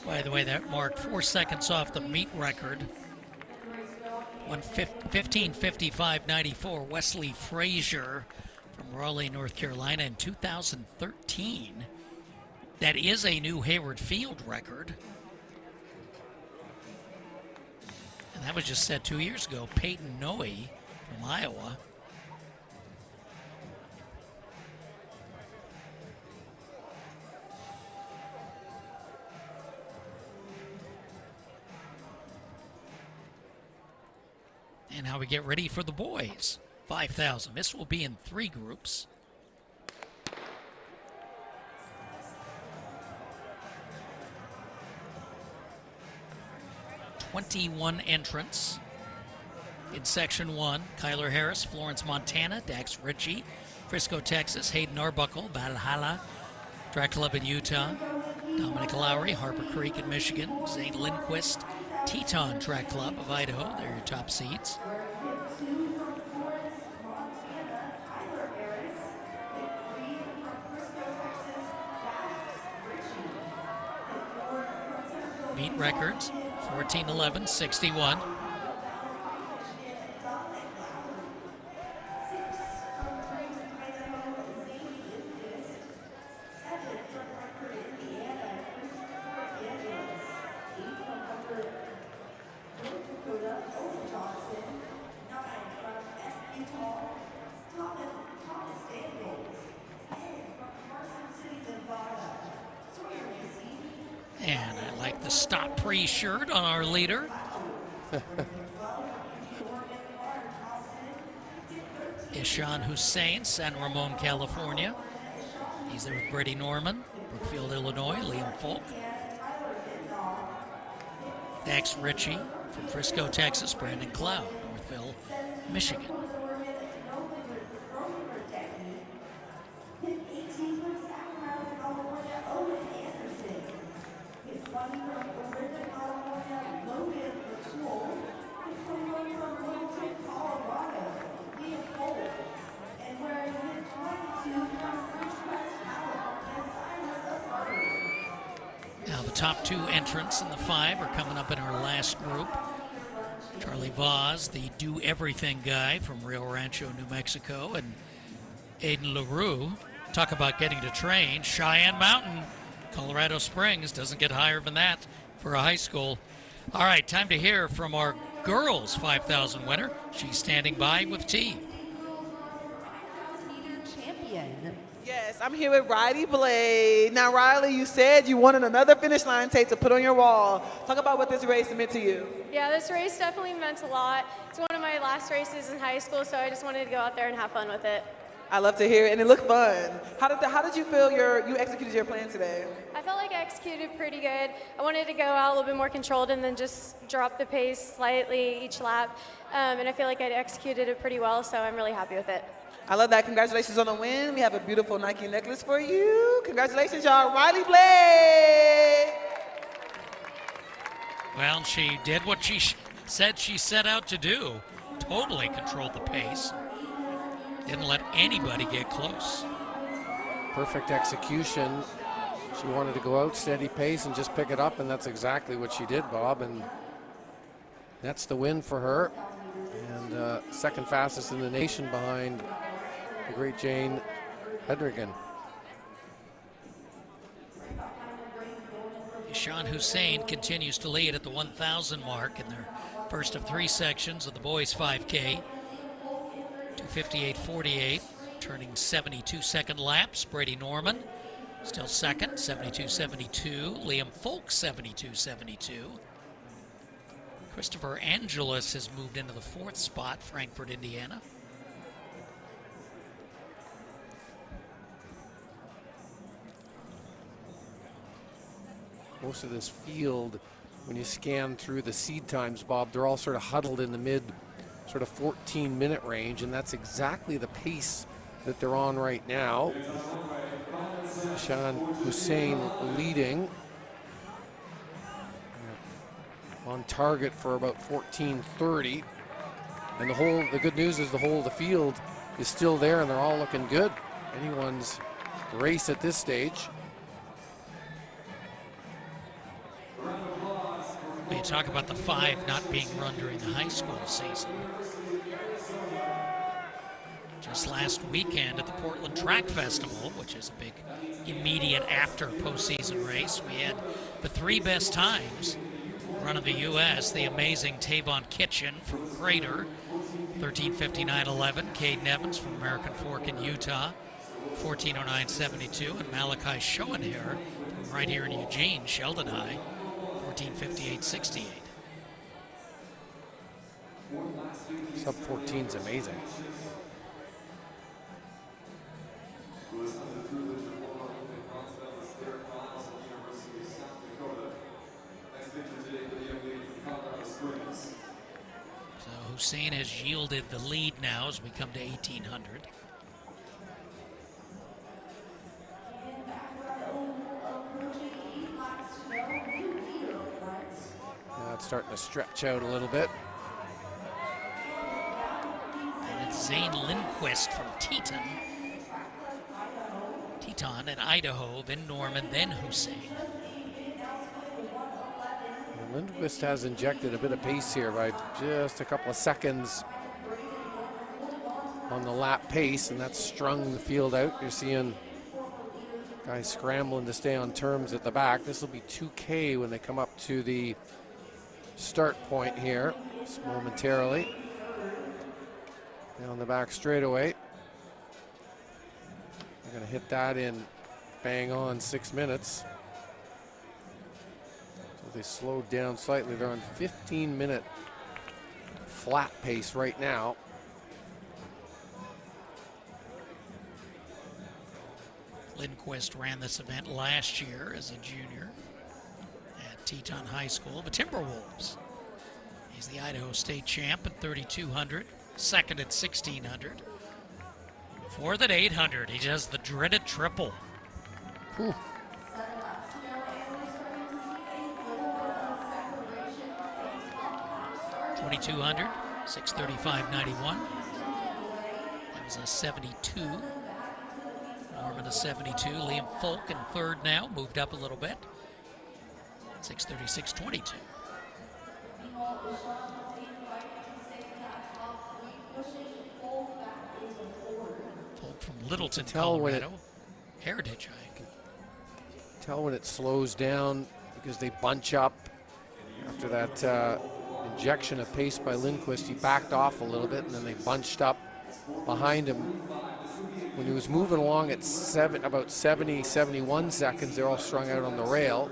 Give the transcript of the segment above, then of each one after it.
By the way, that marked 4 seconds off the meet record. 15:55.94. Wesley Frazier from Raleigh, North Carolina in 2013. That is a new Hayward field record. And that was just set 2 years ago. Peyton Noe from Iowa. And now we get ready for the boys. 5,000. This will be in 3 groups. '21 entrants. In Section 1, Kyler Harris, Florence, Montana, Dax Ritchie, Frisco, Texas, Hayden Arbuckle, Valhalla, Track Club in Utah, Dominic Lowry, Harper Creek in Michigan, Zane Lindquist, Teton Track Club of Idaho. They're your top seeds. Meet records, 14:11.61. And I like the Stop Pre-shirt on our leader. Ishan Hussein, San Ramon, California. He's there with Brady Norman, Brookfield, Illinois, Liam Folk. Dax Ritchie from Frisco, Texas, Brandon Cloud, Northville, Michigan. Now the top 2 entrants in the 5 are coming up in our last group. Charlie Vaz, the do-everything guy from Rio Rancho, New Mexico, and Aiden LaRue. Talk about getting to train. Cheyenne Mountain, Colorado Springs, doesn't get higher than that for a high school. All right, time to hear from our girls 5,000 winner. She's standing by with T. Yes, I'm here with Riley Blade. Now, Riley, you said you wanted another finish line tape to put on your wall. Talk about what this race meant to you. Yeah, this race definitely meant a lot. It's one of my last races in high school, so I just wanted to go out there and have fun with it. I love to hear it, and it looked fun. How did you feel you executed your plan today? I felt like I executed pretty good. I wanted to go out a little bit more controlled and then just drop the pace slightly each lap, and I feel like I executed it pretty well, so I'm really happy with it. I love that. Congratulations on the win. We have a beautiful Nike necklace for you. Congratulations, y'all. Riley Blade. Well, she did what she said she set out to do. Totally controlled the pace. Didn't let anybody get close. Perfect execution. She wanted to go out steady pace and just pick it up, and that's exactly what she did, Bob. And that's the win for her. And second fastest in the nation behind the great Jane Hedrigan. Ishan Hussein continues to lead at the 1,000 mark in their first of 3 sections of the boys 5K. 2:58.48, turning 72-second laps. Brady Norman still second, 72.72. Liam Folk, 72.72. Christopher Angelus has moved into the 4th spot, Frankfort, Indiana. Most of this field, when you scan through the seed times, Bob, they're all sort of huddled in the mid sort of 14-minute range, and that's exactly the pace that they're on right now. Ishan Hussein leading. on target for about 14:30. And the good news is the whole of the field is still there, and they're all looking good. Anyone's race at this stage. You talk about the 5 not being run during the high school season. Just last weekend at the Portland Track Festival, which is a big immediate after postseason race, we had the 3 best times run of the U.S. The amazing Tavon Kitchen from Crater, 13:59.11. Caden Evans from American Fork in Utah, 14:09.72. And Malachi Schoenherr from right here in Eugene, Sheldon High, 14:58.68. Sub 14 is amazing. So Hussein has yielded the lead now as we come to 1800. Now it's starting to stretch out a little bit. And it's Zane Lindquist from Teton in Idaho, then Norman, then Hussein. And Lindquist has injected a bit of pace here by just a couple of seconds on the lap pace, and that's strung the field out. You're seeing guys scrambling to stay on terms at the back. This will be 2K when they come up to the start point here, just momentarily. Down the back straightaway. They're going to hit that in bang on 6 minutes. So they slowed down slightly. They're on 15-minute flat pace right now. Lindquist ran this event last year as a junior at Teton High School. The Timberwolves. He's the Idaho State champ at 3,200, second at 1,600. Fourth at 800, he does the dreaded triple. Whew. $2,200, 635.91. That was a 72. Norman a 72. Liam Folk in third now, moved up a little bit. 636.22. From Littleton, Colorado, Heritage Hike. Tell when it slows down because they bunch up after that injection of pace by Lindquist. He backed off a little bit and then they bunched up behind him. When he was moving along at about 70, 71 seconds, they're all strung out on the rail.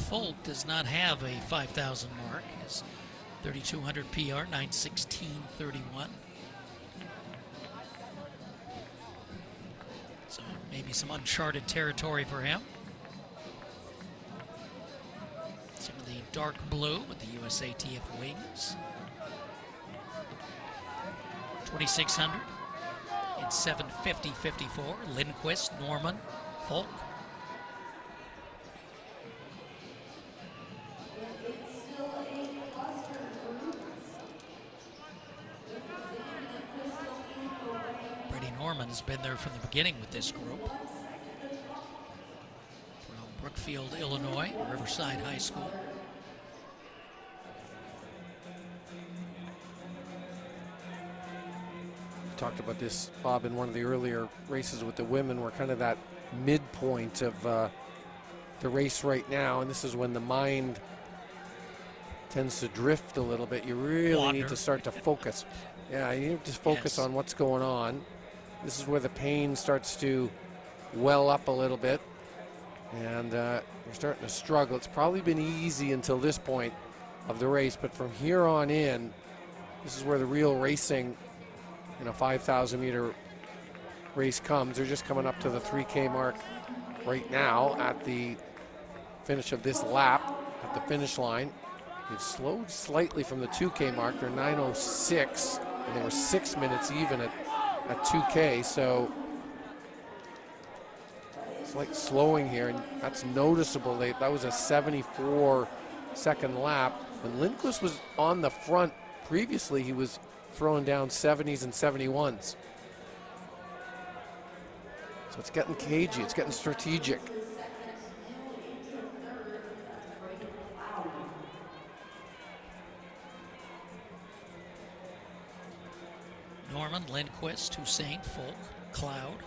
Folk does not have a 5,000 mark. His 3,200 PR, 9:16.31. So maybe some uncharted territory for him. Some of the dark blue with the USATF wings. 2,600 in 7:50.54. Lindquist, Norman, Folk. Norman's been there from the beginning with this group. From Brookfield, Illinois, Riverside High School. We talked about this, Bob, in one of the earlier races with the women. We're kind of that midpoint of the race right now, and this is when the mind tends to drift a little bit. You really need to start to focus. Yeah, you need to focus on what's going on. This is where the pain starts to well up a little bit, and you're starting to struggle. It's probably been easy until this point of the race, but from here on in, this is where the real racing in a 5,000 meter race comes. They're just coming up to the 3K mark right now at the finish of this lap at the finish line. They've slowed slightly from the 2K mark. They're 9:06, and they were 6 minutes even at 2K, so slight slowing here, and that's noticeable. That was a 74-second lap, and Lindquist was on the front previously. He was throwing down 70s and 71s. So it's getting cagey, it's getting strategic. Norman, Lindquist, Hussein, Folk, Cloud,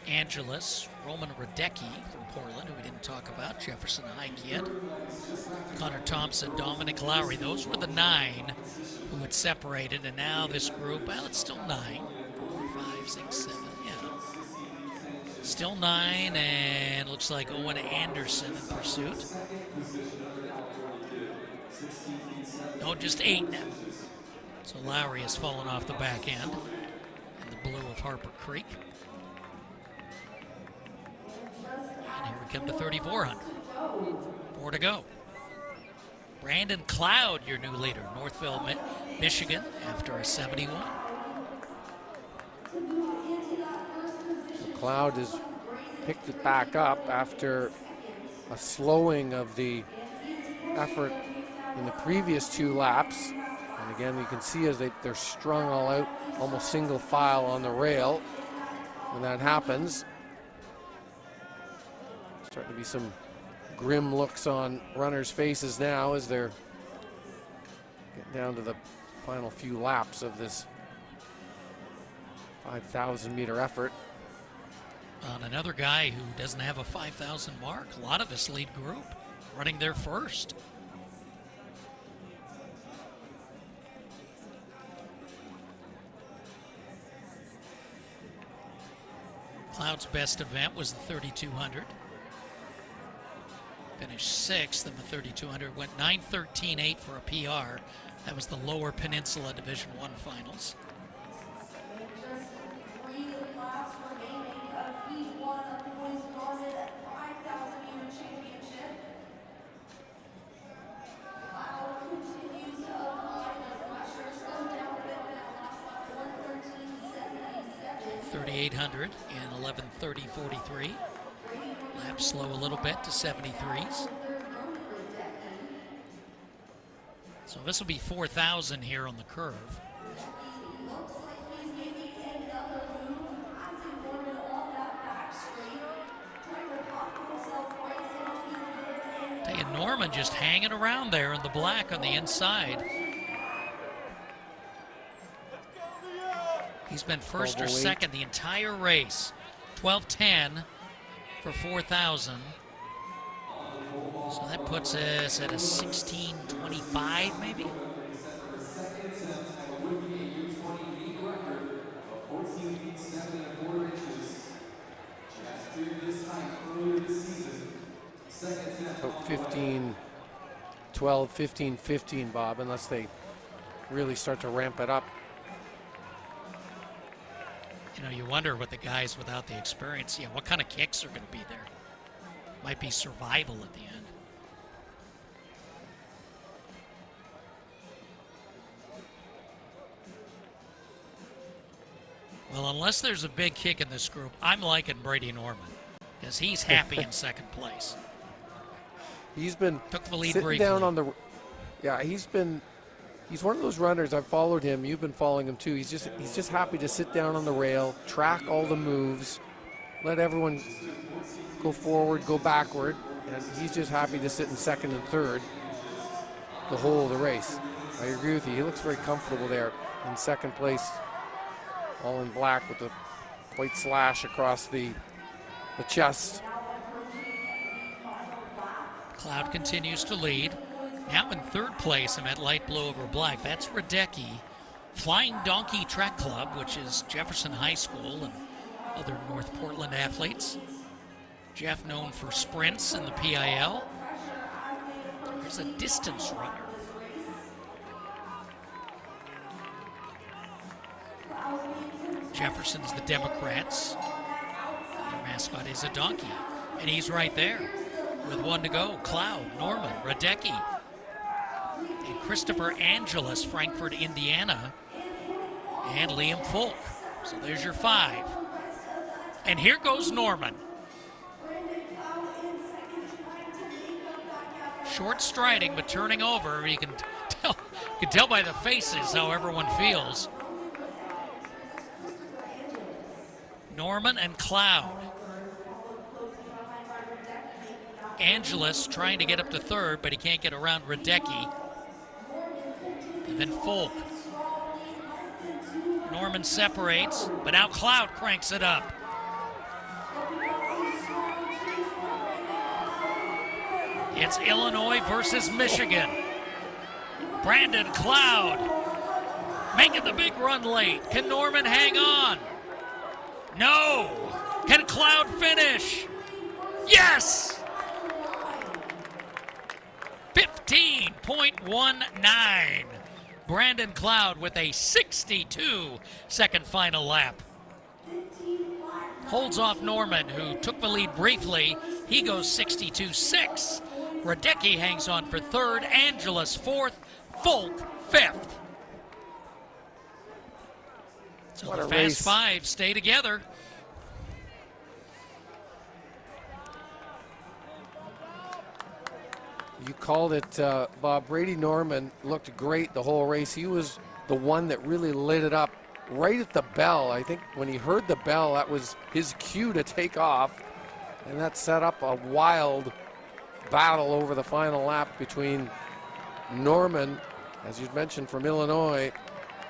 Angeles, Roman Radecki from Portland, who we didn't talk about, Jefferson High kid, Connor Thompson, Dominic Lowry. Those were the 9 who had separated, and now this group, well, it's still 9. 4, 5, 6, 7, yeah. Still 9, and looks like Owen Anderson in pursuit. No, just 8 now. So Lowry has fallen off the back end in the blue of Harper Creek. And here we come to 3,400. 4 to go. Brandon Cloud, your new leader, Northville, Michigan, after a 71. So Cloud has picked it back up after a slowing of the effort in the previous 2 laps. And again, you can see as they're strung all out, almost single file on the rail. When that happens, starting to be some grim looks on runners' faces now as they're getting down to the final few laps of this 5,000-meter effort. On another guy who doesn't have a 5,000 mark, a lot of this lead group running their first. Cloud's best event was the 3,200. Finished 6th in the 3,200. Went 9:13.8 for a PR. That was the Lower Peninsula Division I finals. .800 in 11:30.43. Lap slow a little bit to 73s. So this will be 4,000 here on the curve. Tell you, Norman just hanging around there in the black on the inside. He's been first or second the entire race. 12:10 for 4,000. So that puts us at a 16:25 maybe. About 15-12, 15-15, Bob, unless they really start to ramp it up. You know, you wonder what the guys without the experience, what kind of kicks are going to be there. Might be survival at the end. Well, unless there's a big kick in this group, I'm liking Brady Norman because he's happy in second place. He's been took the lead sitting briefly. Down on the. Yeah, he's one of those runners. I've followed him. You've been following him too. He's just happy to sit down on the rail, track all the moves, let everyone go forward, go backward, and he's just happy to sit in second and third the whole of the race. I agree with you. He looks very comfortable there in second place, all in black with the white slash across the chest. Cloud continues to lead. Now in third place, I'm at light blue over black. That's Radecki. Flying Donkey Track Club, which is Jefferson High School and other North Portland athletes. Jeff known for sprints in the PIL. There's a distance runner. Jefferson's the Democrats. Their mascot is a donkey. And he's right there with 1 to go. Cloud, Norman, Radecki. and Christopher Angeles, Frankfurt, Indiana, and Liam Folk. So there's your 5. And here goes Norman. Short striding, but turning over. You can tell by the faces how everyone feels. Norman and Cloud. Angeles trying to get up to third, but he can't get around Radecki. And then Folk. Norman separates, but now Cloud cranks it up. It's Illinois versus Michigan. Brandon Cloud making the big run late. Can Norman hang on? No. Can Cloud finish? Yes! 15.19. Brandon Cloud with a 62-second final lap. Holds off Norman, who took the lead briefly. He goes 62.6. Radecki hangs on for third. Angeles fourth. Folk fifth. So What the a Fast race. 5 stay together. You called it, Bob. Brady Norman looked great the whole race. He was the one that really lit it up right at the bell. I think when he heard the bell, that was his cue to take off. And that set up a wild battle over the final lap between Norman, as you'd mentioned, from Illinois,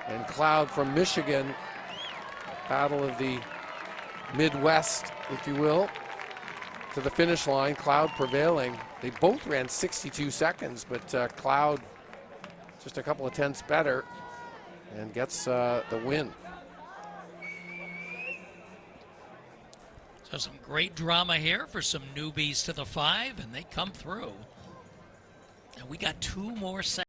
and Cloud from Michigan. Battle of the Midwest, if you will, to the finish line. Cloud prevailing. They both ran 62 seconds, but Cloud just a couple of tenths better and gets the win. So some great drama here for some newbies to the 5, and they come through. And we got 2 more seconds.